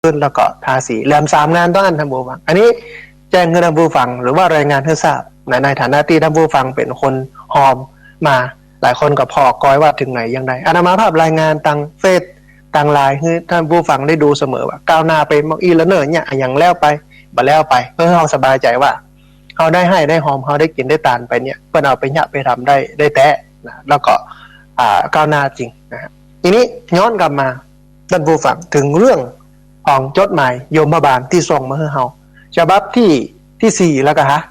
ขึ้นแล้วก็ทาสีแหลมสามงานต้องอันทำบูฟังอันนี้แจ้งให้ท่านผู้ฟังหรือว่ารายงานให้ทราบในฐานะที่ท่านผู้ฟังเป็นคนหอมมาหลายคนก็พอกอยว่าถึงไหนยังไงอาตมาภาพรายงานตังเฟซตังไลน์ให้ท่านผู้ฟังได้ดูเสมอว่าก้าวหน้าไปมากอีแล้วเนอะเนี่ยอย่างแล้วไปบ่แล้วไปเพื่อให้เราสบายใจว่าเขาได้ให้ได้หอมเขาได้กินได้ตานไปเนี่ยเพื่อเอาไปเนี่ยไปทำได้แตะนะแล้วก็ก้าวหน้าจริงนะครับทีนี้ย้อนกลับมาท่านผู้ฟังถึงเรื่องของจดหมายโยมบาลที่ส่งมาให้เราฉบับที่สี่แล้วก็ฮะ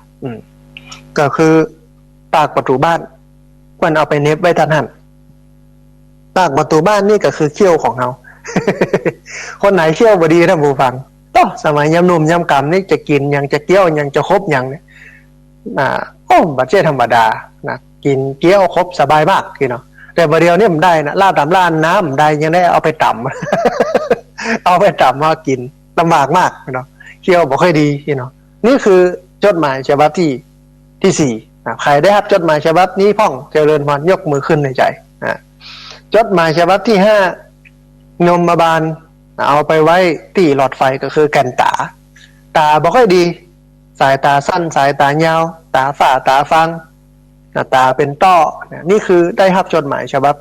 ก็คือปากประตูบ้านมันเอาไปเน็บไว้ท่านหันปากประตูบ้านนี่ก็คือเขี้ยวของเรา คนไหนเขี้ยวบดีท่านผู้ฟังก็สมัยยำนุ่มยำกำนี่จะกินยังจะเกี้ยวยังจะครบยังเนี่ยบัดเจ้ธรรมดานะกินเกี้ยวครบสบายมากพี่เนาะแต่บะเดียวนี่มันได้นะลาดตำล้านน้ำได้ยังได้เอาไปต่ำ เอาไปต่ำมากินลำบากมากพี่เนาะเคี่ยวบอกค่อยดีพี่เนาะนี่คือจดหมายฉบับที่สี่ใครได้รับจดหมายฉบับนี้พ่องเจริญพรยกมือขึ้นในใจจดหมายฉบับที่ห้ายมบาลเอาไปไว้ที่หลอดไฟก็คือแก่นตาบอกค่อยดีสายตาสั้นสายตายาวตาฝ่าตาฟังตาเป็นต้อนี่คือได้รับจดหมายฉบับ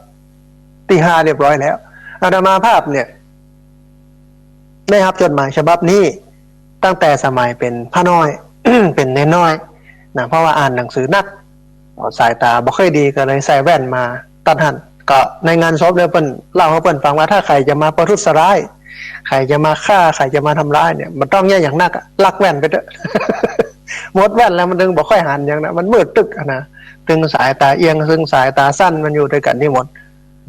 ที่ห้าเรียบร้อยแล้วอาตมาภาพเนี่ยได้รับจดหมายฉบับนี้ตั้งแต่สมัยเป็นพระน้อย เป็นเนน้อยนะเพราะว่าอ่านหนังสือนักสายตาบ่ค่อยดีก็เลยใส่แว่นมาตัดหันก็ในงานศพเนี่ยเปิ้นเล่าให้เปิ้นฟังว่าถ้าใครจะมาประทุษร้ายใครจะมาฆ่าใครจะมาทำร้ายเนี่ยมันต้องแย่อย่างนักลักแว่นไปเถอะ หมดแว่นแล้วมันถึงบ่ค่อยหันอย่างนั้นมันมืดตึกนะถึงสายตาเอียงซึ่งสายตาสั้นมันอยู่ด้วยกันนี่หมด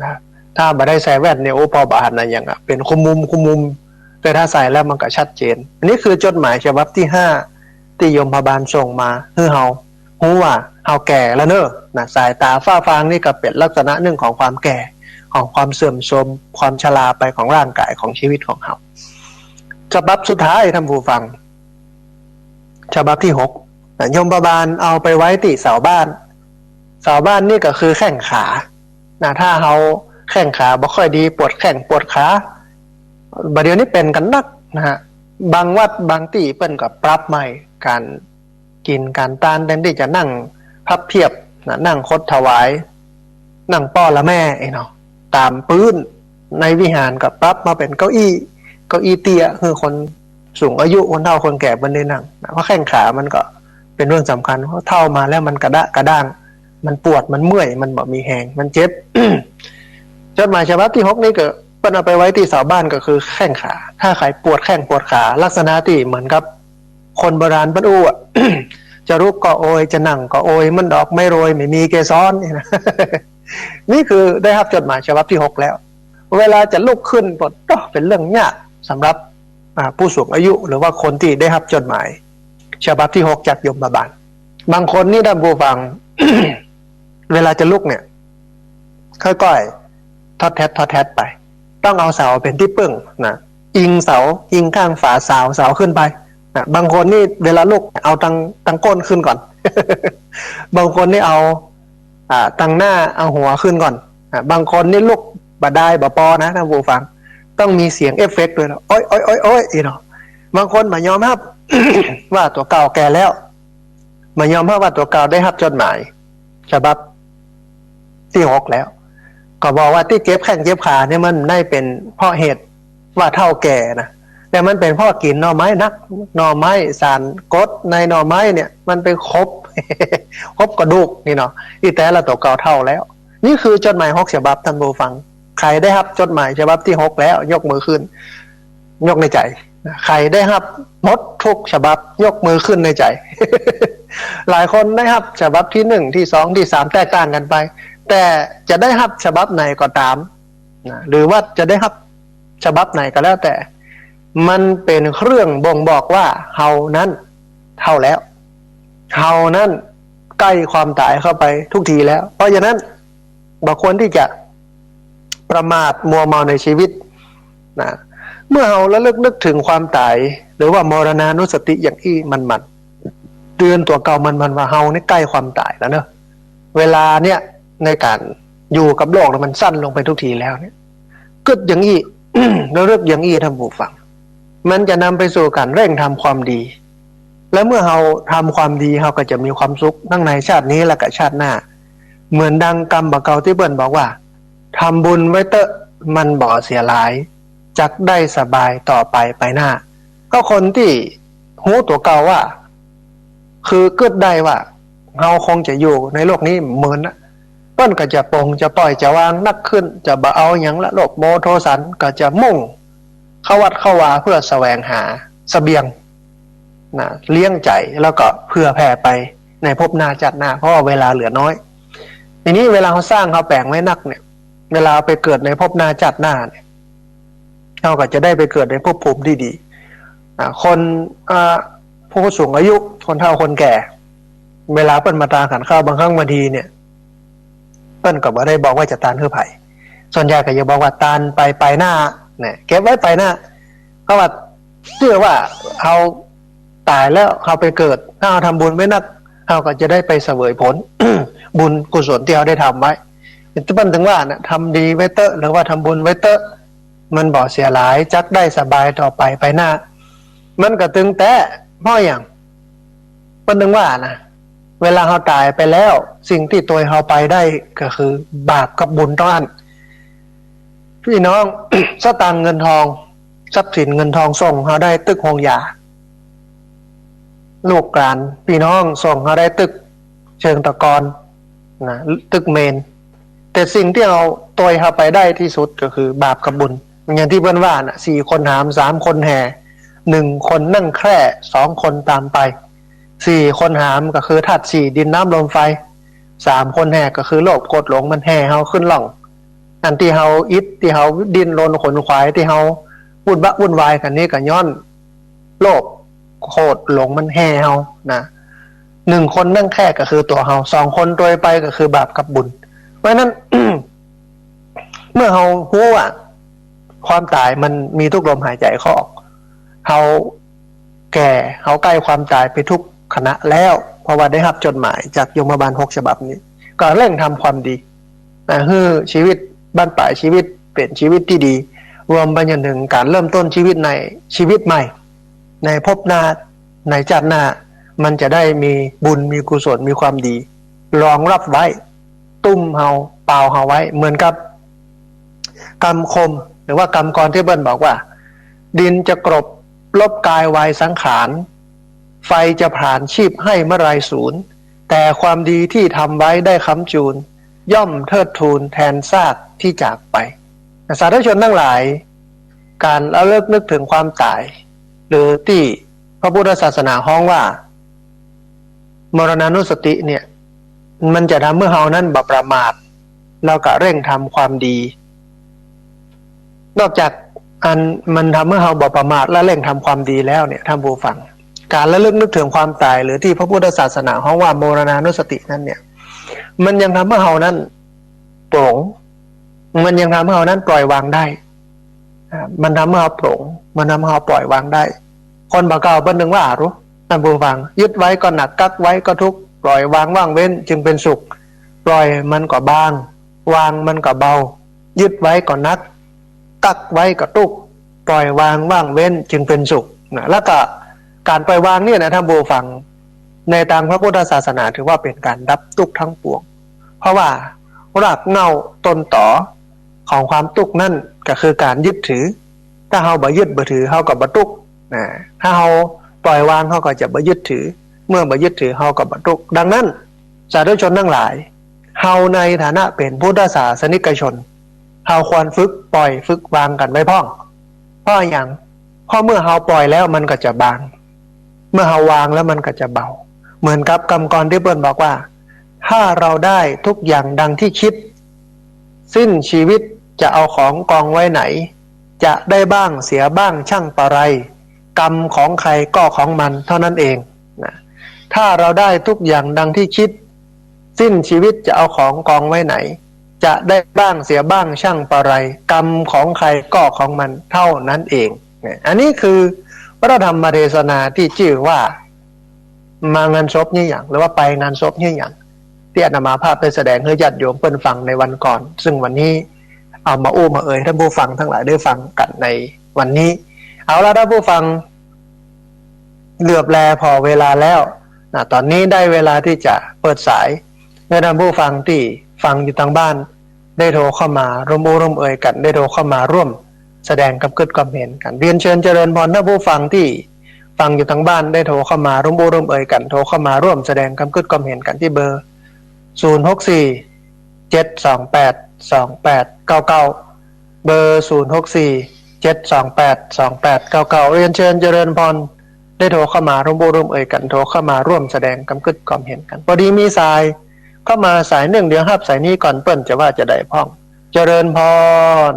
นะถ้าบ่ได้ใส่แว่นเนี่ยโอ้พอบาดนะอย่างอ่ะเป็นคุมมุมแต่ถ้าใส่แล้วมันก็ชัดเจนอันนี้คือจดหมายฉบับที่ห้าที่ยมพบาลส่งมาให้เฮาฮู้ว่าเฮาแก่แล้วเนอะนะสายตาฝ้าฟางนี่ก็เป็นลักษณะหนึ่งของความแก่ของความเสื่อมโทรมความชราไปของร่างกายของชีวิตของเฮาฉบับสุดท้ายท่านผู้ฟังฉบับที่หกยมบาลเอาไปไว้ที่เสาบ้านนี่ก็คือแข้งขาถ้าเฮาแข้งขาบ่ค่อยดีปวดแข้งปวดขาบัดเดี๋ยวนี้เป็นกันนักนะฮะบางวัดบางที่เปิ้นก็ปรับใหม่การกินการต้านแทนที่จะนั่งพับเพียบนั่งคดถวายนั่งป้อละแม่เนาะตามพื้นในวิหารก็ปรับมาเป็นเก้าอี้เตี้ยคือคนสูงอายุคนเฒ่าคนแก่บ่ได้นั่งเพราะแข้งขามันก็เป็นเรื่องสำคัญเพราะเฒ่ามาแล้วมันกระด้างมันปวดมันเมื่อยมันบ่มีแรงมันเจ็บ จดหมายฉบับที่6นี่ก็เปิ้นเอาไปไว้ที่เสาบ้านก็คือแข้งขาถ้าใครปวดแข้งปวดขาลักษณะที่เหมือนกับคนโบราณเปิ้นอู้อ่ะ จะลุกก็โอยจะนั่งก็โอยมันดอกไม่โรยไม่มีเกสรนี่นะ นี่คือได้รับจดหมายฉบับที่6แล้วเวลาจะลุกขึ้นก็เป็นเรื่องยากสำหรับผู้สูงอายุหรือว่าคนที่ได้รับจดหมายฉบับที่6จากยมบาลบางคนนี่ท่านผู้ฟัง เวลาจะลุกเนี่ยค่อยๆทอดแทดไปต้องเอาเสาเป็นที่ปึ้งนะอิงเสาอิงข้างฝาเสาขึ้นไปนะบางคนนี่เวลาลุกเอาตั้งก้นขึ้นก่อน บางคนนี่เอาตั้งหน้าเอาหัวขึ้นก่อนบางคนนี่ลุกบ่ได้บ่ปอนะท่านผู้ฟังต้องมีเสียงเอฟเฟกต์ด้วยนะโอ้ยอีเนาะบางคนมายอมรับ ว่าตัวเก่าแก่แล้วมายอมรับว่าตัวเก่าได้รับจดหมายฉบับที่6แล้วก็บอกว่าที่เจ็บแข้งเจ็บขาเนี่ยมันได้เป็นเพราะเหตุว่าเฒ่าแก่นะแต่มันเป็นเพราะกินหน่อไม้นักหน่อไม้สารกรดในหน่อไม้เนี่ยมันไปครบ ครบกระดูกนี่เนาะอีแต่ละตัวเก่าเท่าแล้วนี่คือจดหมาย6ฉบับท่านผู้ฟังใครได้รับจดหมายฉบับที่6แล้วยกมือขึ้นยกในใจใครได้รับหมดทุกฉบับยกมือขึ้นในใจ หลายคนได้รับฉบับที่1ที่2ที่3แตกต่างกันไปแต่จะได้รับฉบับไหนก็ตามนะหรือว่าจะได้รับฉบับไหนก็แล้วแต่มันเป็นเครื่องบ่งบอกว่าเฮานั้นเท่าแล้วเฮานั้นใกล้ความตายเข้าไปทุกทีแล้วเพราะฉะนั้นบ่ควรที่จะประมาทมัวเมาในชีวิตนะเมื่อเฮาระลึกนึกถึงความตายหรือว่ามรณานุสติอย่างที่มันเตือนตัวเก่ามันว่าเฮานี่ใกล้ความตายแล้วเนอะเวลาเนี่ยในการอยู่กับโลกมันสั้นลงไปทุกทีแล้วเนี่ยกึดอย่างนี้ แล้วเลิกอย่างนี้ท่านผู้ฟัง มันจะนำไปสู่การเร่งทำความดีและเมื่อเราทำความดีเราก็จะมีความสุขทั้งในชาตินี้และก็ชาติหน้าเหมือนดังกรรมบะเกาที่เบิ่นบอกว่าทำบุญไว้เตอะมันบ่เสียหลายจักได้สบายต่อไปหน้าก็คนที่หูตัวเก่าว่าคือเกิดได้ว่าเราคงจะอยู่ในโลกนี้เหมือนนะเปิ้นก็จะปรงจะปล่อยจะวางนักขึ้นจะบ่เอาหยังละโลภโมโทสันก็จะมุ่งเข้าวัดเข้าวาเพื่อแสวงหาเสบียงนะเลี้ยงใจแล้วก็เพื่อแผ่ไปในภพหน้าจัดหน้าเพราะว่าเวลาเหลือน้อยทีนี้เวลาเขาสร้างเขาแปลงไว้นักเนี่ยเวลาไปเกิดในภพหน้าจัดหน้าเนี่ยเขาก็จะได้ไปเกิดในภพภูมิที่ดีคนผู้สูงอายุคนเฒ่าคนแก่เวลาเปิ้นมาตาขันข้าวบางครั้งบางทีเนี่ยเปิ้นก็บ่ได้บอกว่าจะตานเพื่อไผส่วนใหญ่ก็จะบอกว่าตานไปหน้าเนี่ยเก็บไว้ไปหน้าเพราะว่าเชื่อว่าเขาตายแล้วเขาไปเกิดถ้าเขาทำบุญไว้นักเขาก็จะได้ไปเสวยผล บุญกุศลที่เขาได้ทำไว้ที่เปิ้นถึงว่านะทำดีไว้เตอะหรือว่าทำบุญไว้เตอะมันบ่เสียหลายจักได้สบายต่อไปหน้ามันก็ตึงแต่เพราะอย่างเปิ้นถึงว่านะเวลาเขาตายไปแล้วสิ่งที่ตัวเขาไปได้ก็คือบาปกับบุญต้องอันพี่น้อง สตางค์เงินทองทรัพย์สินเงินทองส่งเขาได้ตึกหงยาลูกกลานพี่น้องส่งเขาได้ตึกเชิงตะกอนนะตึกเมนแต่สิ่งที่เอาตัวเขาไปได้ที่สุดก็คือบาปกับบุญอย่างที่เพื่อนว่านะ4 คนหาม3 คนแห่1 คนนั่งแคร่2 คนตามไป4 คนหามก็คือธาตุ4ดินน้ำลมไฟ3 คนแห่ก็คือโลภโกรธหลงมันแห่เฮาขึ้นล่องอันที่เฮาอิดที่เฮาดินรนขนขวายที่เฮาวุ่นวายกันนี้ก็ย้อนโลภโกรธหลงมันแห่เฮานะ1 คนนั่งแค่ก็คือตัวเฮา2 คนโดยไปก็คือบาปกับบุญเพราะฉะนั้น เมื่อเฮารู้ว่าความตายมันมีทุกลมหายใจเข้าออกเฮาแก่เฮาใกล้ความตายไปทุกขณะแล้วเพราะว่าได้รับจดหมายจากยมบาล6 ฉบับนี้ก็เร่งทำความดีให้ชีวิตบ้านปลายชีวิตเป็นชีวิตที่ดีรวมไปจนถึงการเริ่มต้นชีวิตในชีวิตใหม่ในภพหน้าในชาติหน้ามันจะได้มีบุญมีกุศลมีความดีรองรับไว้ตุ้มเฮาเปล่าเฮาไว้เหมือนกับกรรมคมหรือว่ากรรมกรที่เบิ้ลบอกว่าดินจะกรบลบกายวายสังขารไฟจะผ่านชีพให้เมื่อไรสูญแต่ความดีที่ทำไว้ได้ค้ำจูนย่อมเทิดทูนแทนซากที่จากไปสาธุชนทั้งหลายการระลึกนึกถึงความตายหรือที่พระพุทธศาสนาฮ้องว่ามรณานุสติเนี่ยมันจะทำเมื่อเฮานั้นบ่ประมาทแล้วก็เร่งทำความดีนอกจากอันมันทำเมื่อเฮาบ่ประมาทและเร่งทำความดีแล้วเนี่ยท่านผู้ฟังการระลึกนึกถึงความตายหรือที่พระพุทธศาสนาฮ้องว่ามรณานุสตินั้นเนี่ยมันยังทำให้เฮานั้นโปร่งมันยังทำให้เฮานั้นปล่อยวางได้มันทำให้เฮาโปร่งมันทำให้เฮาปล่อยวางได้คนบางเก่าเปิ้นนึงว่ารู้ท่านผู้ฟังยึดไว้ก็หนักกักไว้ก็ทุกข์ปล่อยวางว่างเว้นจึงเป็นสุขปล่อยมันก็บางวางมันก็เบายึดไว้ก็นักกักไว้ก็ทุกข์ปล่อยวางว่างเว้นจึงเป็นสุขนะแล้วก็การปล่อยวางเนี่ยนะท่านผู้ฟังในทางพระพุทธศาสนาถือว่าเป็นการดับทุกข์ทั้งปวงเพราะว่ารากเหง้าต้นตอของความทุกข์นั่นก็คือการยึดถือถ้าเฮาบ่ยึดบ่ถือเฮาก็บ่ทุกข์นะถ้าเฮาปล่อยวางเฮาก็จะบ่ยึดถือเมื่อบ่ยึดถือเฮาก็บ่ทุกข์ดังนั้นสาธุชนทั้งหลายเฮาในฐานะเป็นพุทธศาสนิกชนเฮาควรฝึกปล่อยฝึกวางกันไว้พ้องเพราะอย่างเพราะเมื่อเฮาปล่อยแล้วมันก็จะบางเมื่อเฮาวางแล้วมันก็จะเบาเหมือนกับกรรมกรที่เปิ้นบอกว่าถ้าเราได้ทุกอย่างดังที่คิดสิ้นชีวิตจะเอาของกองไว้ไหนจะได้บ้างเสียบ้างช่างปะไรกรรมของใครก็ของมันเท่านั้นเองนะถ้าเราได้ทุกอย่างดังที่คิดสิ้นชีวิตจะเอาของกองไว้ไหนจะได้บ้างเสียบ้างช่างปะไรกรรมของใครก็ของมันเท่านั้นเองอันนี้คือพระธรรมเทศนาที่ชื่อว่ามางานศพนี่อย่างหรือว่าไปงานศพนี่อย่างที่อาตมาภาพไปแสดงให้ญาติโยมเพิ่นฟังในวันก่อนซึ่งวันนี้เอามาอู้มาเอ่ยท่านผู้ฟังทั้งหลายได้ฟังกันในวันนี้ เอาละท่านผู้ฟังเหลือบแลพอเวลาแล้วนะตอนนี้ได้เวลาที่จะเปิดสายให้ท่านผู้ฟังที่ฟังอยู่ทางบ้านได้โทรเข้ามาร่วมร่วมเอ่ยกันได้โทรเข้ามาร่วมแสดงความคิดความเห็นกันเรียนเชิญเจริญพรท่านผู้ฟังที่ฟังอยู่ทางบ้านได้โทรเข้ามาร่วมร่วมเอ่ยกันโทรเข้ามาร่วมแสดงความคิดความเห็นกันที่เบอร์064-728-2899เบอร์064-728-2899เรียนเชิญเจริญพรได้โทรเข้ามาร่วมเอ่ยกันโทรเข้ามาร่วมแสดงความคิดความเห็นกันพอดีมีสายเข้ามาสายหนึ่งเดี๋ยวรับสายนี้ก่อนเปิ้นจะว่าจะได้พ้องเจริญพร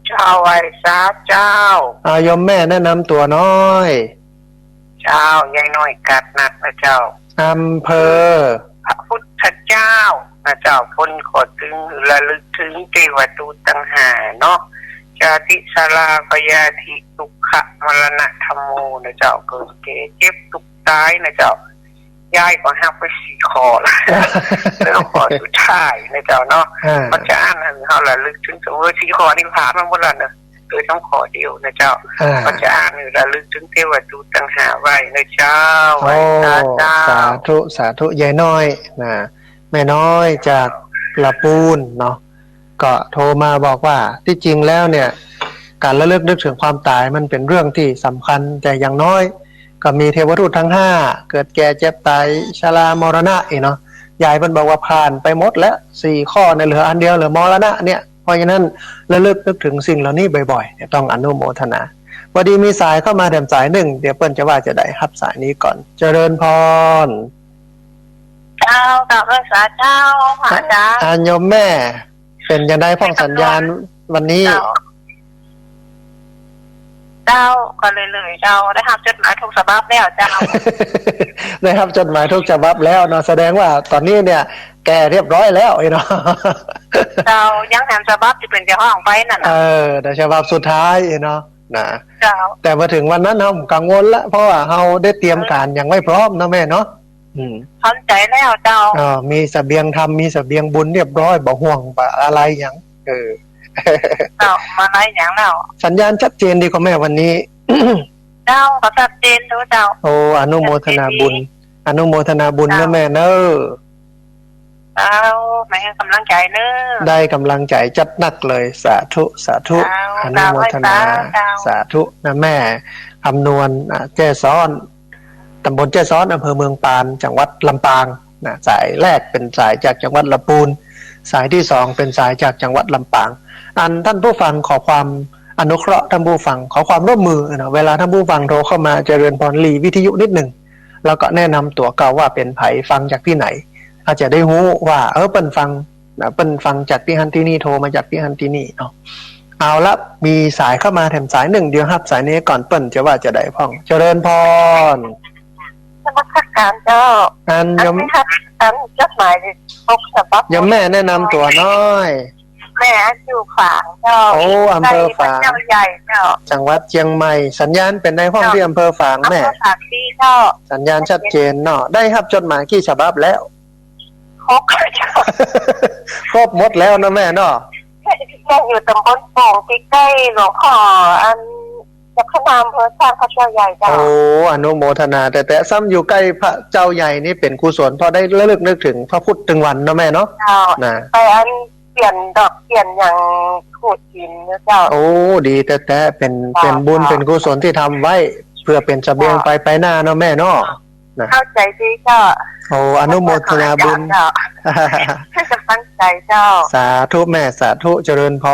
เจ้าไว้ทราบเจ้ายมแม่แนะนำตัวน้อยเจ้ายายน้อยกัดนัดนะเจ้าอำเภอพระพุทธเจ้านะเจ้าพ้นขอถึงระลึกถึงเทวทูตตั้งหาเนาะจาติสลาพยาธิทุกขมรณะธรรมโมนะเจ้าเกิดแก่เจ็บทุกตายนะเจ้ายายก็หักไป4 ข้อแล้วข้อสุดท้ายนะเจ้าเนาะพระเจ้านั่นเฮาระลึกถึงสมมุติ4 ข้อนี่ผ่านมาหมดแล้วนะโดยต้องขอเดียวนะเจ้าพระเจ้านี่ระลึกถึงเทวทูตตั้งหาไว้นะเจ้าไว้สาธุสาธุยายน้อยนะแม่น้อยจากละปูนเนาะก็โทรมาบอกว่าที่จริงแล้วเนี่ยการระลึกนึกถึงความตายมันเป็นเรื่องที่สำคัญแต่อย่างน้อยก็มีเทวทูตทั้ง5เกิดแก่เจ็บตายชรามรณะเนาะยายเพิ่นบอกว่าผ่านไปหมดแล้ว4 ข้อในเหลืออันเดียวเหลือมรณะเนี่ยเพราะฉะนั้นระลึกนึกถึงสิ่งเหล่านี้บ่อยๆต้องอนุโมทนาพอดีมีสายเข้ามาแถมสายหนึ่งเดี๋ยวเปิ้นจะว่าจะได้รับสายนี้ก่อนเจริญพรเจ้ากับพระสาเจ้าพระอาจารย์โยมแม่เป็นยังได้พ้องสัญญาณวันนี้เจ้าก็เลยเจ้าได้รับจดหมายทุกฉบับแล้วเจ้าได้รับจดหมายทุกฉบับแล้วเนาะแสดงว่าตอนนี้เนี่ยแกเรียบร้อยแล้วเนาะเจ้ายังแถมฉบับที่เป็นเจ้าของไปนั่นแต่ฉบับสุดท้ายเนาะนะเจ้าแต่มาถึงวันนั้นเรากังวลละเพราะว่าเราได้เตรียมการอย่างไม่พร้อมนะแม่เนาะทำใจแล้วเจ้ามีเสบียงธรรมมีเสบียงบุญเรียบร้อยบ่ห่วงบ่อะไรอย่างเจ้ามาอะไรอย่างแล้วสัญญาณชัดเจนดีกว่าแม่วันนี้เจ้าก็ชัดเจนดูเจ้าโอ้อนุโมทนาบุญอนุโมทนาบุญนะแม่เนอะเจ้าแม่ให้กำลังใจเนอะได้กำลังใจจัดหนักเลยสาธุสาธุอนุโมทนาสาธุนะแม่อำนวลแจ้ซ้อนตำบลแจ้ซ้อนอำเภอเมืองปานจังหวัดลำปางนะสายแรกเป็นสายจากจังหวัดลำพูนสายที่2เป็นสายจากจังหวัดลำปางท่านผู้ฟังขอความอนุเคราะห์ท่านผู้ฟังขอความร่วมมือนะเวลาท่านผู้ฟังโทรเข้ามาเจริญพรลีวิทยุนิดหนึ่งแล้วก็แนะนำตัวเก่าว่าเป็นไผฟังจากที่ไหนอาจจะได้รู้ว่าเปิ้นฟังนะเปิ้นฟังจากที่ฮันที่นี่โทรมาจากที่ฮันที่นี่เนาะเอาละมีสายเข้ามาแถมสายหนึ่งเดี๋ยวรับสายนี้ก่อนเปิ้นจะว่าจะได้พ้องเจริญพรนมัสการเจ้ายมจดหมาย6 ฉบับยมแม่แนะนำตัวน้อยแม่อยู่ฝางเจ้าโอ้อำเภอฝางเจ้าใหญ่เจ้าจังหวัดเชียงใหม่สัญญาณเป็นในห้องที่อำเภอฝางแม่สัญญาณชัดเจนเนาะได้รับจดหมายกี่ฉบับแล้วครบหมดแล้วนะแม่เนาะแม่อยู่ตำบลโป่งใกล้ๆหลวงพ่อจักรนามอำเภอสร้างพระเจ้าใหญ่เจ้าโอ้อนุโมทนาแต่ซ้ำอยู่ใกล้พระเจ้าใหญ่นี่เป็นกุศลพอได้ระลึกนึกถึงพระพุทธวันเนาะแม่เนาะนะไปเปลี่ยนดอกเปลี่ยนอย่างขูดหินนะเจ้าโอ้ดีแต่เป็นบุญเป็นกุศลที่ทำไว้เพื่อเป็นเสบียงไปหน้าเนาะแม่เนาะเข้าใจดีเจ้าโอ้อนุโมทนาบุญให้กำลังใจเจ้าสาธุแม่สาธุเจริญพ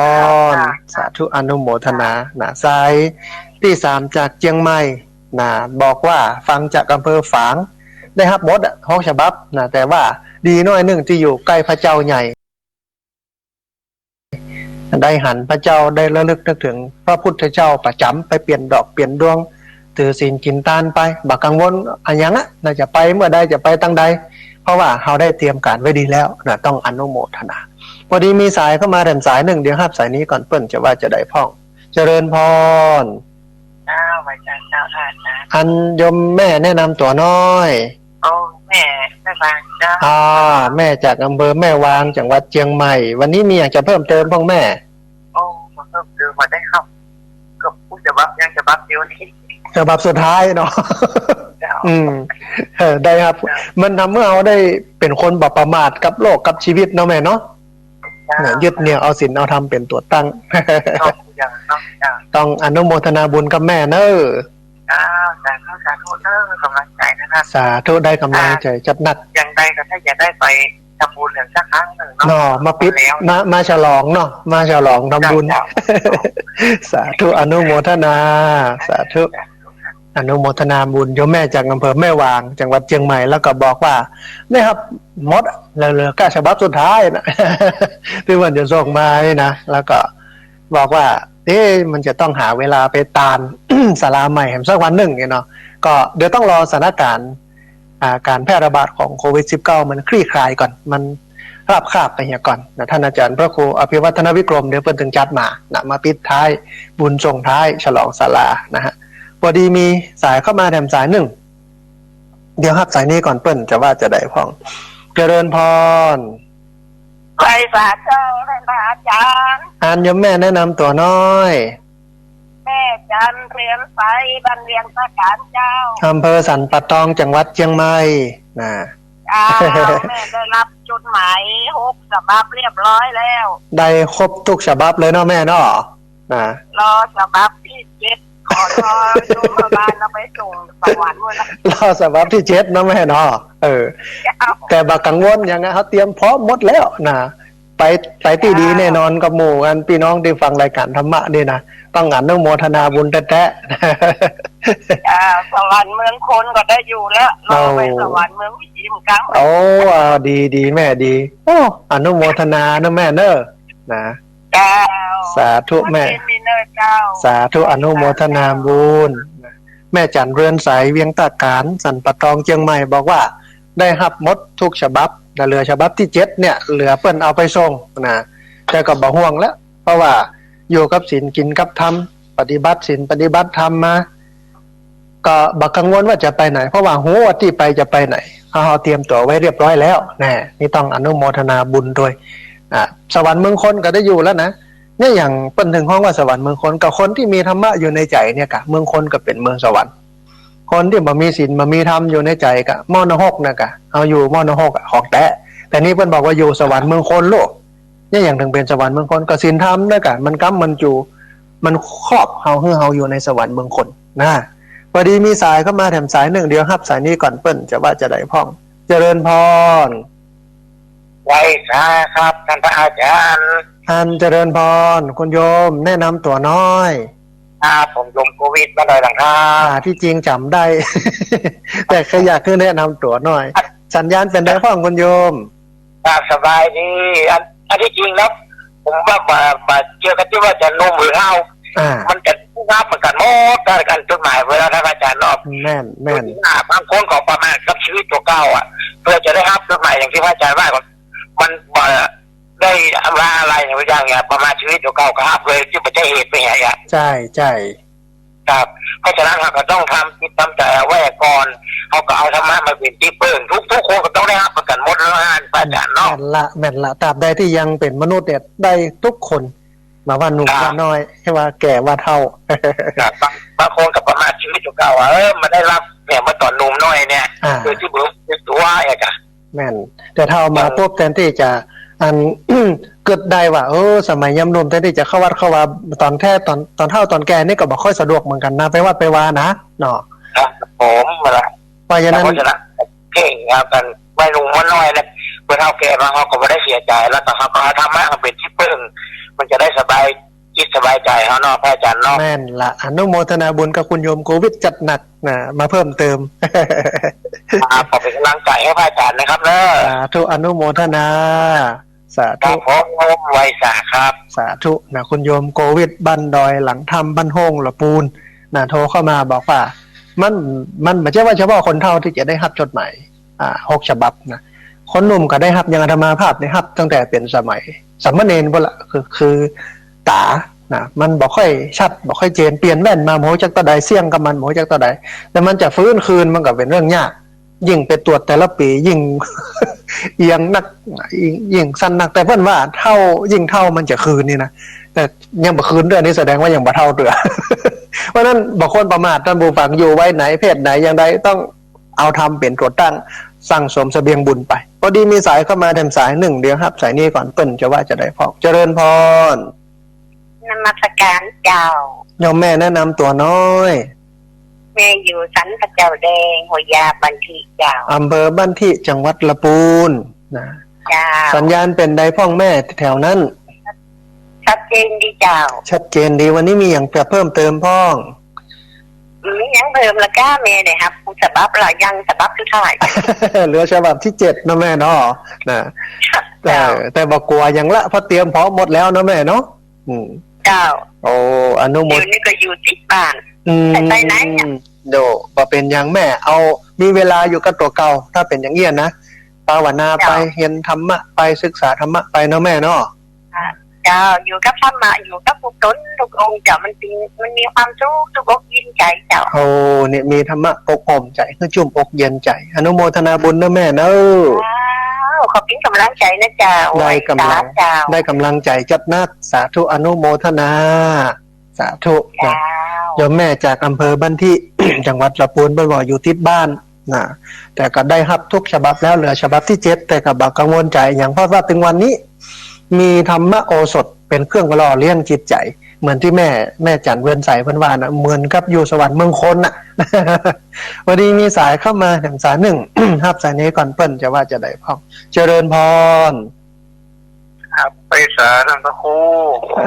รสาธุอนุโมทนานะสายที่3จากเชียงใหม่นะบอกว่าฟังจากอำเภอฝางได้รับหมดห้องฉบับนะแต่ว่าดีน้อยหนึ่งที่อยู่ใกล้พระเจ้าใหญ่ได้หันพระเจ้าได้ระลึกนึกถึงพระพุทธเจ้าประจำไปเปลี่ยนดอกเปลี่ยนดวงถือศีลกินทานไปบักกังวลอันยังน่าจะไปเมื่อใดจะไปตั้งใดเพราะว่าเราได้เตรียมการไว้ดีแล้วนะต้องอนุโมทนาพอดีมีสายเข้ามาแถมสายหนึ่งเดี๋ยวรับสายนี้ก่อนเปิ้นจะว่าจะได้พ้องเจริญพรพระเจ้าท่านนะอันยมแม่แนะนำตัวน้อยแม่วางเจ้าแม่จากอำเภอแม่วางจังหวัดเชียงใหม่วันนี้มีอยากจะเพิ่มเติมพ้องแม่เพิ่มเติมมาได้ครับกับผู้ จะบับยังจะบับเดียวนี้ ฉบับสุดท้ายเนาะ เจ้า ได้ครับ มันทำให้เราได้เป็นคนบ่ประมาทกับโลกกับชีวิตเนาะแม่เนาะยึดเนี่ยเอาศีลเอาธรรมเป็นตัวตั้ง ต้องอย่างเนาะเจ้า ต้องอนุโมทนาบุญกับแม่เนอะ สาธุเนอะกำลังใจนะครับ สาธุได้กำลังใจจัดหนัก อย่างใดก็ถ้าอยากได้ไปทำบุญสักครั้งหนึ่ง เนาะมาปิด แล้ว มาฉลองเนาะมาฉลองทำบุญ สาธุอนุโมทนา สาธุอนุโมทนาบุญโยมแม่จากอำเภอแม่วางจังหวัดเชียงใหม่แล้วก็บอกว่าเนี่ยครับมดเหลือก้าฉบับสุดท้ายนะ ที่มันจะส่งมานี่นะแล้วก็บอกว่ามันจะต้องหาเวลาไปตาน ศาลาใหม่แห่งสักวันหนึ่งเนาะก็เดี๋ยวต้องรอสถานการณ์การแพร่ระบาดของโควิด -19 มันคลี่คลายก่อนมันราบคาบไปอย่างก่อนนะท่านอาจารย์พระครูอภิวัฒนวิกรมเดี๋ยวเพิ่นถึงจัดมานะมาปิดท้ายบุญส่งท้ายฉลองศาลานะฮะพอดีมีสายเข้ามาแถมสายหนึ่งเดี๋ยวครับสายนี้ก่อนเปิ้นจะว่าจะได้พ้องเจริญพร ไปสาเจ้าได้พระอาจารย์ อ่านโยมแม่แนะนำตัวน้อย แม่จันเรียนไปบันเรียงสการเจ้า อำเภอสันป่าตองจังหวัดเชียงใหม่นะ แม่ได้รับจดหมาย6 ฉบับเรียบร้อยแล้ว ได้ครบทุกฉบับเลยเนาะแม่เนาะนะ รอฉบับที่7ขอรอโรงพยาบาลเราไปส่งสวรรค์ด้วยนะ รอฉบับที่7เนาะแม่เนาะแต่บักกังวลยังไงเขาเตรียมพร้อมหมดแล้วนะไปที่ดีแน่นอนกับหมู่กันพี่น้องที่ฟังรายการธรรมะนี่นะต้องอนุโมทนาบุญแท้ๆ สวรรค์เมืองคนก็ได้อยู่แล้วรอไปสวรรค์เมืองวิจิตรกลาง โอ้ดีแม่ดีโอ้อนุโมทนานะแม่เนอะนะ เจ้า สาธุแม่ สาธุอนุโมทนาบุญแม่จันเรือนใสเวียงตาการสันปะตองเชียงใหม่บอกว่าได้รับหมดทุกฉบับแต่เหลือฉบับที่7เนี่ยเหลือเปิ้นเอาไปส่งนะแต่ก็บ่ห่วงแล้วเพราะว่าอยู่กับศีลกินกับธรรมปฏิบัติศีลปฏิบัติธรรมมาก็บ่กังวลว่าจะไปไหนเพราะว่าหูว่าที่ไปจะไปไหนเขาเตรียมตัวไว้เรียบร้อยแล้วนี่ต้องอนุโมทนาบุญด้วยสวรรค์เมืองคนก็ได้อยู่แล้วนะเนี่ยอย่างเปิ้นถึงห้องว่าสวรรค์เมืองคนกับคนที่มีธรรมะอยู่ในใจเนี่ยกะเมืองคนก็เป็นเมืองสวรรค์คนที่บ่มีศีลบ่มีธรรมอยู่ในใจกะมอนหกนะกะเอาอยู่มอนหกของแต่นี่เพิ่นบอกว่าอยู่สวรรค์เมืองคนโลกเนี่ยอย่างถึงเป็นสวรรค์เมืองคนก็ศีลธรรมนะกะมันกำมันจูมันครอบเฮาอยู่ในสวรรค์เมืองคนนะพอดีมีสายเข้ามาแถมสายหนึ่งเดียวครับสายนี้ก่อนเปิ้นจะว่าจะได้พ้องเจริญพร ไว้ครับท่านพระอาจารย์ ท่านเจริญพรคุณโยมแนะนำตัวน้อย ผมยมโควิดมาหน่อยหลังที่จริงจำได้ แต่แค่อยากขึ้นแนะนำตัวหน่อย สัญญาณเป็นได้พ้องคุณโยม สบายดีอันที่จริงแล้วผมว่ามาเจอกันที่ว่าจะนุ่มหรือเล่ามันจะงับเหมือนกันหมดกันจดหมายเวลาท่านอาจารย์รอบแม่นบางคนก็ประมาณกับชีวิตตัวเก่าเพื่อจะได้รับจดหมายอย่างที่พระอาจารย์ว่ามันได้อะไรอย่างเงี้ยประมาณชีวิตตัวเก่าครับเลยที่มันจะเหตุไปไงใช่ครับเพราะฉะนั้นเราก็ต้องทำจิตทำใจเอาไว้ก่อนเขาก็เอาธรรมะมาเป็นที่พึ่งทุกคนก็ต้องได้รับประกันหมดแล้วพระอาจารย์เนาะแม่นละตราบใดที่ยังเป็นมนุษย์เนี่ยได้ทุกคนมาว่าหนุ่มว่าน้อยให้ว่าแก่ว่าเฒ่าบางคนกับประมาณชีวิตตัวเก่ามันได้รับเนี่ยมาตอนหนุ่มน้อยเนี่ยคือที่ผมตัวไงแม่นแต่เท่ามาพบแทนที่จะเกิดได้ว่าสมัยยำหนุ่มแทนที่จะเข้าวัดเข้าว่าตอนเท่าตอนแก่นี่ก็บอกค่อยสะดวกเหมือนกันนะไปวัดไปวานะเนาะผมมาละเพราะฉะนั้นเก่งครับกันไม่หนุ่มว่าน้อยเลยเมื่อเท่าแก่มาเขาก็ไม่ได้เสียใจแล้วแต่เขาก็ทำให้เขาเป็นที่พึ่งมันจะได้สบายจิตสบายใจเขาเนาะพระอาจารย์เนาะแม่นละอนุโมทนาบุญกับคุณโยมโควิดจัดหนักนะมาเพิ่มเติมขอเป็นกำลังใจให้พระอาจารย์นะครับเนอะสาธุอนุโมทนาสาธุพร้อมไว้สาครับสาธุนะคุณโยมโควิดบ้านดอยหลังทำบ้านโฮงละปูนนะโทรเข้ามาบอกว่ามันไม่ใช่ว่าเฉพาะคนเฒ่าที่จะได้รับจดหมาย6 ฉบับนะคนหนุ่มก็ได้รับยังอาตมาภาพได้รับตั้งแต่เป็นสมัยสามเณรบ่ละคือตานะมันบ่ค่อยชัดบ่ค่อยเจนเปลี่ยนแว่นมาโหจักตะใดเสี่ยงกับมันโหจักตะใดแต่มันจะฟื้นคืนมันก็เป็นเรื่องยากยิ่งไปตรวจแต่ละปียิ่ง เอียงนักยิ่งสั้นนักแต่เพื่อนว่าเท่ายิ่งเท่ามันจะคืนนี่นะแต่ยังบ่คืนด้วยนี่แสดงว่ายังบ่เท่าเตือ เพราะนั้นบางคนประมาทท่านผู้ฟังอยู่ไว้ไหนเพศไหนอย่างใดต้องเอาทำเป็นตัวตั้งสั่งสมเสบียงบุญไปพอดีมีสายเข้ามาแถมสายหนึ่งเดียวครับสายนี้ก่อนเปิ้นจะว่าจะได้พอเจริญพร นมัสการเจ้า โยมแม่แนะนำตัวน้อย แม่อยู่สันพระเจ้าแดงหัวยาบันทิเจ้า อำเภอบ้านที่จังหวัดละปูนนะ เจ้า สัญญาณเป็นใดพ่องแม่แถวนั้น ชัดเจนดีเจ้า ชัดเจนดีวันนี้มีอย่างจะเพิ่มเติมพ่อง มียังเพิ่มละก้าแม่เนี่ยครับสบับละยังสบับคือถ่าย เหลือฉบับที่7นะแม่เนาะนะแต่บอกกลัวอย่างละเพราะเตรียมพร้อมหมดแล้วนะแม่เนาะเจ้า โอ้อนุโม เดี๋ยวนี้ก็อยู่ติดบ้าน ไปไหนเนี่ย โดบ่เป็นอย่างแม่เอามีเวลาอยู่กับตัวเก่าถ้าเป็นอย่างเงี้ยนะภาวนาไปเรียนธรรมะไปศึกษาธรรมะไปเนาะแม่เนาะ เจ้าอยู่กับธรรมะอยู่กับผู้ตนทุกองค์เจ้ามันมีความสุขทุกอกยินใจเจ้า โอ้เนี่ยมีธรรมะปกห่มใจคือจุ่มอกเย็นใจอนุโมทนาบุญนะแม่เนาะ ว้าวขอบคุณกำลังใจนะเจ้า ได้กำลัง เจ้า ได้กำลังใจจัดนักสาธุอนุโมทนาสาธุ เจ้า โยมแม่จากอำเภอบ้านที่ จังหวัดลำพูนบ่บอกอยู่ติดบ้านนะแต่ก็ได้รับทุกฉบับแล้วเหลือฉบับที่7แต่ก็บ่กังวลใจอย่างเพราะว่าถึงวันนี้ มีธรรมโอสถเป็นเครื่องหล่อเลี้ยงจิตใจเหมือนที่แม่จันเวินใสเพิ่นว่านะเหมือนกับอยู่สวรรค์เมืองคนน่ะ วันนี้มีสายเข้ามาถึงสายหนึ่ง รับสายนี้ก่อนเปิ้นจะว่าจะได้พ่อเจริญพร ครับไปสาท่านพระครู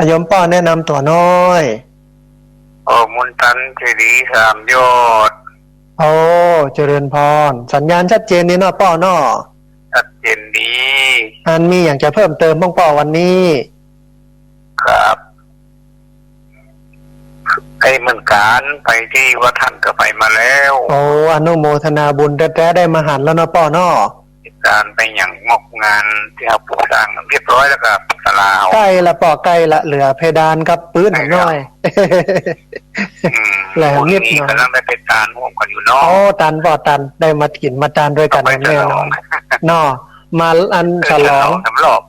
โยมป้อแนะนำตัวน้อย มุนตันเจดีย์3 ยอด โอ้เจริญพรสัญญาณชัดเจนนี่เนาะป้อเนาะ ชัดเจนดี อันมีอย่างจะเพิ่มเติมบ้างป้อวันนี้ ครับไปเหมือนกันไปที่วัดท่านก็ไปมาแล้ว โอ้อนุโมทนาบุญแท้ๆได้มาหันแล้วเนาะป้อเนาะ การไปอย่างงอกงานที่เราปลูกสร้างเรียบร้อยแล้วก็ศาลา ใกล้ละป้อใกล้ละเหลือเพดานกับปืนหน่อย แหลมนิดหน่อย กำลังได้เป็นการร่วมกันอยู่เนาะ โอ้ตันป้อตันได้มากินมาทานด้วยกัน ไป แน่นอนเนาะมาอันฉลอง สำหรับ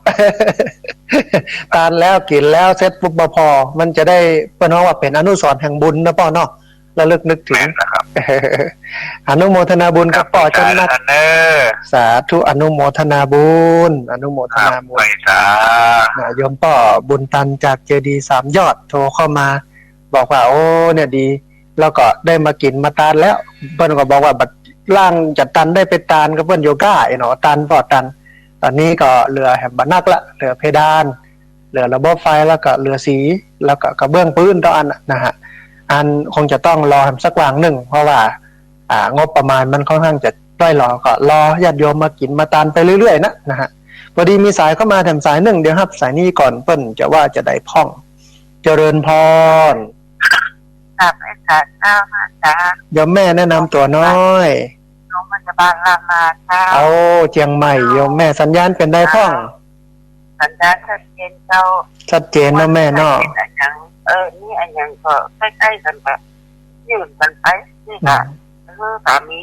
ทานแล้วกินแล้วเสร็จปุ๊บบ่พอมันจะได้เปิ้นว่าเป็นอนุสรณ์แห่งบุญนะป้อเนาะระลึกนึกถึง แม่นนะครับ อนุโมทนาบุญกับป้อจันนัก เนอร์ สาธุอนุโมทนาบุญอนุโมทนาบุ ไป ญ สา โยมป้อบุญตันจากเจดีย์3 ยอดโทรเข้ามา บอกว่าโอ้เนี่ยดี แล้วก็ได้มากินมาทานแล้วเปิ้นก็บอกว่าบัดล่างจัดตันได้ไปทานกับเปิ้นโยก้าเนาะตันป้อตัน ตอนนี้ก็เหลือแหมบันักละเหลือเพดานเหลือระบบไฟแล้วก็เหลือสีแล้วก็กระเบื้องพื้นต่ออันนะฮะอันคงจะต้องรอสักวางหนึ่งเพราะว่างบประมาณมันค่อนข้างจะด้อยรอก็รอญาติโยมมากินมาทานไปเรื่อยๆนะฮะพอดีมีสายเข้ามาแถมสายหนึ่งเดี๋ยวครับสายนี้ก่อนเปิ้นจะว่าจะได้พ่องเจริญพร ครับไอ้ค่ะเจ้ามาจ้า โยมแม่แนะนำตัวน้อย โรงพยาบาลรามาเจ้า เอาเจียงใหม่โยมแม่สัญญาณเป็นได้พ่อง สัญญาชัดเจนเจ้า ชัดเจนนะแม่เนาะ นี่อันยังก็ใกล้ๆกันแบบยืนกันไปนี่ค่ะสามี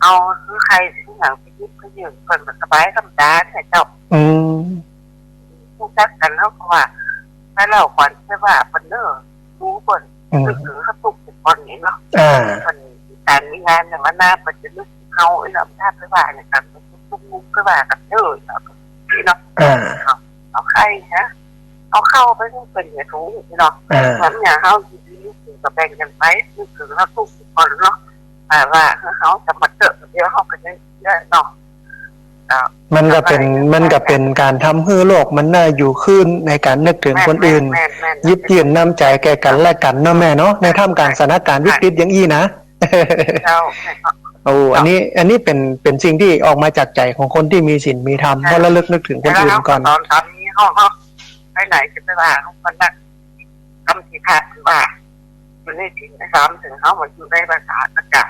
เอาคือใครที่หนังไปยิบก็ยืนคนสบายธรรมดาเนี่ยเจ้า อืม พูดจักกันแล้วก็ว่าถ้าเราควันใช่ว่าคนเนอร์รู้คนถึงเขาตุกเป็นคนนี้เนาะคนการมีงานเนี่ยมันน่าเป็นจะนึกเขาไอ้เราถ้าไปว่าเนี่ยกันตุ้งมุ้งก็ว่ากันเนอร์เนาะเอาใครนะเอาเข้าไปเป็นเหตุผลเนาะเหมือนอย่างเขาดีๆก็แบ่งกันไปนึกถึงเขาตุกเป็นคนเนาะว่าเขาจะมาเจอเดี๋ยวเขาก็จะเนาะมันก็เป็นการทำให้โลกมันน่าอยู่ขึ้นในการนึกถึงคนอื่นยิบยืนน้ำใจแก่กันและกันเนาะแม่เนาะในท่ามกลางสถานการณ์วิกฤตอย่างนี้นะโอ้อันนี้เป็นสิ่งที่ออกมาจากใจของคนที่มีศีลมีธรรมเพราะระลึกนึกถึงคนอื่นก่อนตอนทำนี้เขาไปไหนจะไปว่าคนนักคำที่ขาดว่ามันไม่ถึงนะครับถึงเขามันอยู่ในภาษาอากาศ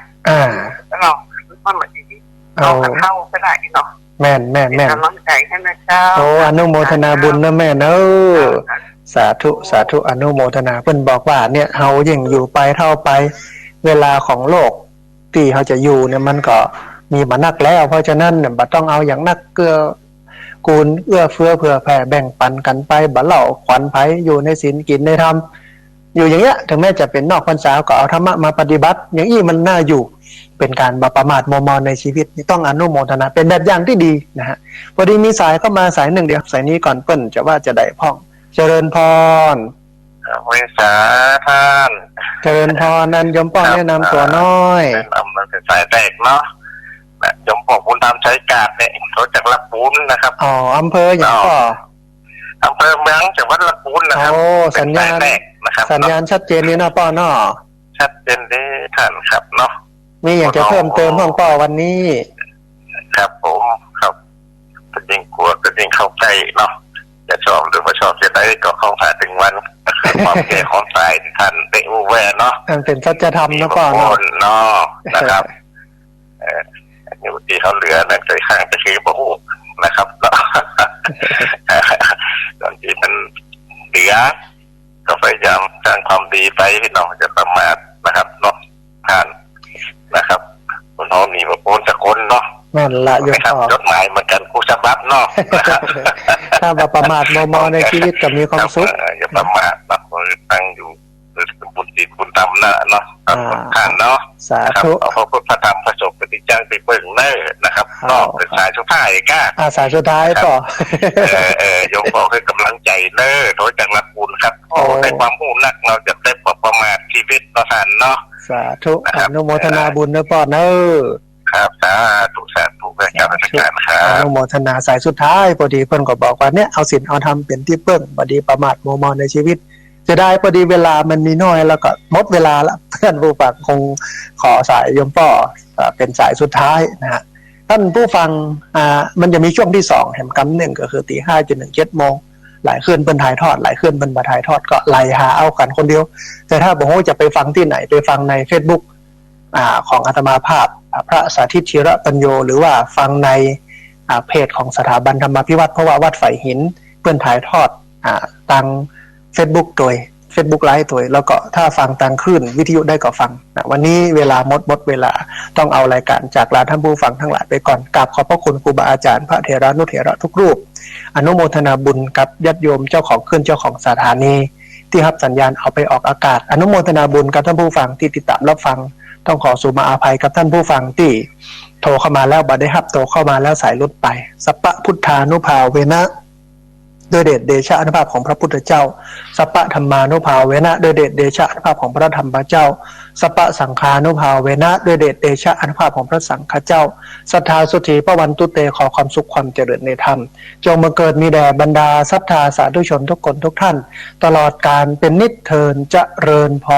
แล้วเรามันมันดีเราเข้าก็ได้เนาะแม่นกำลังใจให้นะเจ้าโอ้อนุโมทนาบุญนะแม่เนอะสาธุอนุโมทนาเพิ่นบอกว่าเนี่ยเฮายิ่งอยู่ไปเท่าไปเวลาของโลกที่เขาจะอยู่เนี่ยมันก็ มีมานักแล้วเพราะฉะนั้นเนี่ยบัดต้องเอาอย่างนักเกื้อกูลเอื้อเฟื้อเผื่อแผ่แบ่งปันกันไปบัดเหล่าขวัญไผอยู่ในศีลกินในธรรมอยู่อย่างเงี้ยถึงแม้จะเป็นนอกพรรษาก็เอาธรรมะมาปฏิบัติอย่างนี้มันน่าอยู่เป็นการบประมาทโมมอนในชีวิตนี่ต้องอนุโมทนาเป็นแบบอย่างที่ดีนะฮะพอดีมีสายเข้ามาสายหนึ่งเดียวสายนี้ก่อนเปิ้ลจะว่าจะได้พ่องเจริญพรเวสาท่านเจริญพรนันยมป้อแนะนำตัวน้อยแนะนำมันเป็นสายแรกเนาะยมป้อบุญธรรมใช้กาดเนี่ยเขาจากละปูนนะครับอ๋ออำเภออย่างก็อำเภอเมืองจังหวัดละปูนนะครับโอ้สัญญาณสัญญาณชัดเจนนี่นะป้อเนาะชัดเจนดีท่านครับเนาะมีอยากจะเพิ่มเติมห้องป้อวันนี้ครับผมครับก็ยิ่งกลัวก็ยิ่งเข้าใจเนาะจะชอบหรือว่าชอบจะได้ก็เข้าหาถึงวันก็คือความแก่ของสายท่านได้อูแวเนาะมันเป็นสัจธรรมนะป้อเนาะนะครับอยู่ที่เขาเหลือนั่นเคยข้างจะคือพระหูนะครับตอนที่มันเหลือก็พยายามสร้างความดีไปพี่น้องจะประมาทนะครับเนาะท่านนะครับคุณน้องมีมาโอนสักคนเนาะนั่นละอยู่ครับจดหมายเหมือนกันกูฉบับเนาะถ้าประมาทมอในชีวิตก็มีความสุขอย่าประมาทนะตั้งอยู่บุญติดบุญธรรมนะเนาะท่านเนาะสาธุเอาพระพุทธธรรมประสบปฏิจังไปเบิ่งเน้อนะครับนอกเป็นสายสุดท้ายก้าสายสุดท้ายต่อโยมบอกให้กำลังใจเน้อโดยจากละคุณครับในความหูนักเราจะได้ประมาทชีวิตต่อท่านเนาะสาธุอนุโมทนาบุญนะป้อเน้อครับสาธุสาธุแก่เจ้าราชการครับอนุโมทนาสายสุดท้ายพอดีเพิ่นก็บอกว่าเนี่ยเอาศีลเอาธรรมเป็นที่เปิ้งพอดีประมาทโมมอนในชีวิตจะได้พอดีเวลามันมีน้อยแล้วก็หมดเวลาละเพื่อนผู้ฟังคงขอสายยมป้อเป็นสายสุดท้ายนะฮะท่านผู้ฟังมันจะมีช่วงที่2แห่งกำหนึ่งก็คือตี 5 จนถึง 7 โมงหลายคืนเปิ้นถ่ายทอดหลายคืนเปิ้นมาถ่ายทอดก็ไล่หาเอากันคนเดียวแต่ถ้าบอกว่าจะไปฟังที่ไหนไปฟังใน Facebook ของอาตมาภาพพระสาธิตชิระปัญโยหรือว่าฟังในเพจของสถาบันธรรมพิวัตรเพราะว่าวัดฝ่ายหินเปิ้นถ่ายทอดทาง Facebook โดย Facebook ไลฟ์ตัวแล้วก็ถ้าฟังทางคลื่นวิทยุได้ก็ฟังนะวันนี้เวลาหมดเวลาต้องเอารายการจากลาท่านผู้ฟังทั้งหลายไปก่อนกราบขอบพระคุณครูบาอาจารย์พระเถรานุเถระทุกรูปอนุโมทนาบุญกับญาติโยมเจ้าของคลื่นเจ้าของสถานีที่รับสัญญาณเอาไปออกอากาศอนุโมทนาบุญกับท่านผู้ฟังที่ติดตามรับฟังต้องขอสุมาอาภัยกับท่านผู้ฟังที่โทรเข้ามาแล้วบัดได้รับโทรเข้ามาแล้วสายลุดไปสัพพะพุทธานุภาเวนะด้วยเดชเดชะอนุภาพของพระพุทธเจ้าสัพพะธรรมานุภาเวนะด้วยเดชเดชะอนุภาพของพระธรรมเจ้าสัพพะสังฆานุภาเวนะด้วยเดชเดชะอนุภาพของพระสังฆเจ้าศรัทธาสุธีพระวันตุเตขอความสุขความเจริญในธรรมจงมาเกิดมีแด่บรรดาศรัทธาสาธุชนทุกคนทุกท่านตลอดกาลเป็นนิจเทินเจริญพร